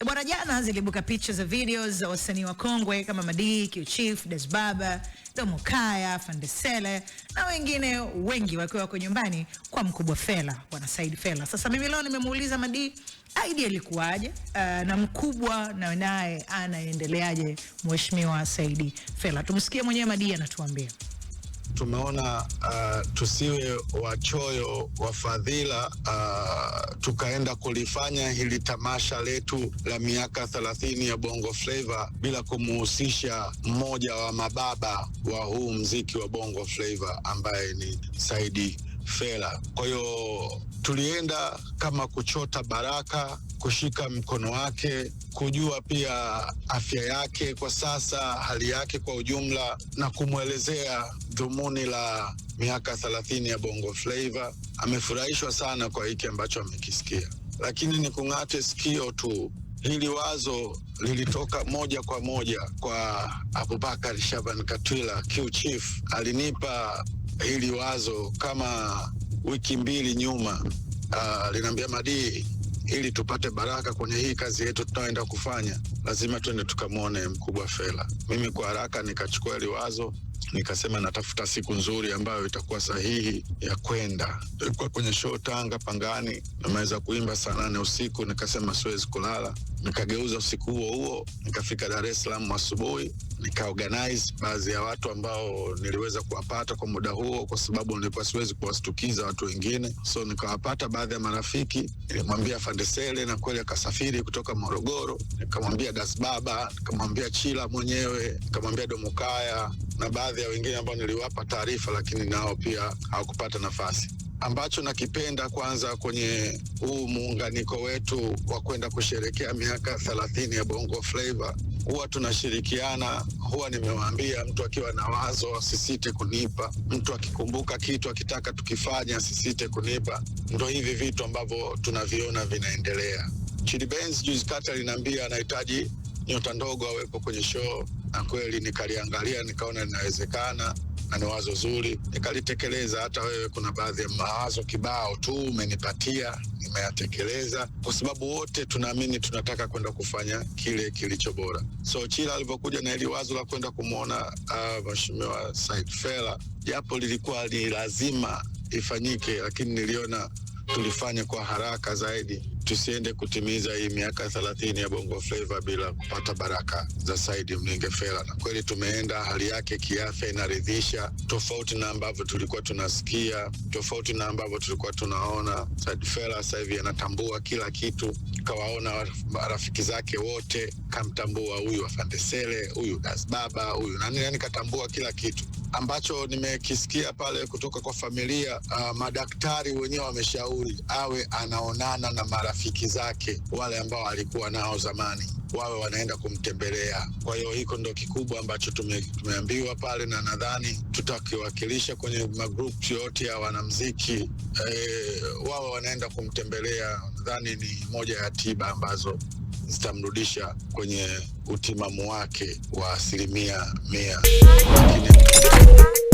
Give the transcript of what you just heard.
Bwana, jana zilibuka picha za videos za wasanii wa kongwe kama Madi, Q-Chief, Desbaba, Domo Kaya, Fandesele na wengine wengi wakiwa wako nyumbani kwa mkubwa Fela, Bwana Said Fela. Sasa mimi leo nimemuuliza Madi idea ilikuwaje, na mkubwa na naye anaendeleaje Mheshimiwa Said Fela. Tumsikie mwenyewe Madi anatuambia. Tumeona tusiwe wachoyo wa fadhila, tukaenda kulifanya hili tamasha letu la miaka 30 ya Bongo Flava bila kumuhusisha mmoja wa mababa wa huu mziki wa Bongo Flava ambaye ni Said Fela. Kwa hiyo tulienda kama kuchota baraka, kushika mkono wake, kujua pia afya yake kwa sasa, hali yake kwa ujumla, na kumwelezea dhumuni la miaka 30 ya Bongo Flava. Amefurahishwa sana kwa hiki ambacho amekisikia, lakini ni kung'ate sikio tu. Hili wazo lilitoka moja kwa moja kwa Abubakar Shaban Katwila, Q-Chief. Alinipa hili wazo kama wiki mbili nyuma. Linambia, Madi, ili tupate baraka kwenye hii kazi yetu tunayoenda kufanya, lazima tuende tukamwone mkubwa Fela. Mimi kwa haraka nikachukua hili wazo, nikasema natafuta siku nzuri ambayo itakuwa sahihi ya kwenda. Tulikuwa kwenye show Tanga Pangani, nimeweza kuimba saa 8 usiku, nikasema siwezi kulala. Nikageuza usiku huo huo, nikafika Dar es Salaam asubuhi, nikaorganize baadhi ya watu ambao niliweza kuwapata kwa muda huo, kwa sababu nilikuwa siwezi kuwastukiza watu wengine. So nikawapata baadhi ya marafiki, nilimwambia Fandesele na kweli akasafiri kutoka Morogoro, nikamwambia Desbaba, nikamwambia Chila mwenyewe, nikamwambia Domo Kaya na baadhi ya wengine ambao niliwapa taarifa, lakini nao pia hawakupata nafasi. Ambacho nakipenda kwanza kwenye huu muunganiko wetu wa kwenda kusherekea miaka 30 ya Bongo Flava, huwa tunashirikiana. Huwa nimewaambia mtu akiwa na wazo asisite kunipa, mtu akikumbuka kitu akitaka tukifanya asisite kunipa. Ndo hivi vitu ambavyo tunaviona vinaendelea. Chidi Benz juzi kata aliniambia anahitaji nyota ndogo awepo kwenye show, na kweli nikaliangalia nikaona linawezekana na ni wazo zuri, nikalitekeleza. Hata wewe kuna baadhi ya mawazo kibao tu umenipatia, nimeyatekeleza, kwa sababu wote tunaamini tunataka kwenda kufanya kile kilicho bora. So Chila alivyokuja na hili wazo la kwenda kumwona Mheshimiwa Said Fela, japo lilikuwa ni lazima ifanyike, lakini niliona tulifanya kwa haraka zaidi, tusiende kutimiza hii miaka 30 ya Bongo Flava bila kupata baraka za Said Mninge Fela. Na kweli tumeenda, hali yake kiafya inaridhisha, tofauti na ambavyo tulikuwa tunasikia, tofauti na ambavyo tulikuwa tunaona. Said Fela sasa hivi anatambua kila kitu, kawaona rafiki zake wote, kamtambua huyu Fandesele, huyu Desbaba, huyu nani, katambua kila kitu. Ambacho nimekisikia pale kutoka kwa familia, madaktari wenyewe wameshauri awe anaonana na marafiki zake wale ambao alikuwa nao zamani, wawe wanaenda kumtembelea. Kwa hiyo hiko ndo kikubwa ambacho tumeambiwa pale, na nadhani tutakiwakilisha kwenye magroup yote ya wanamuziki, wawe wanaenda kumtembelea. Nadhani ni moja ya tiba ambazo zitamrudisha kwenye utimamu wake wa 100%.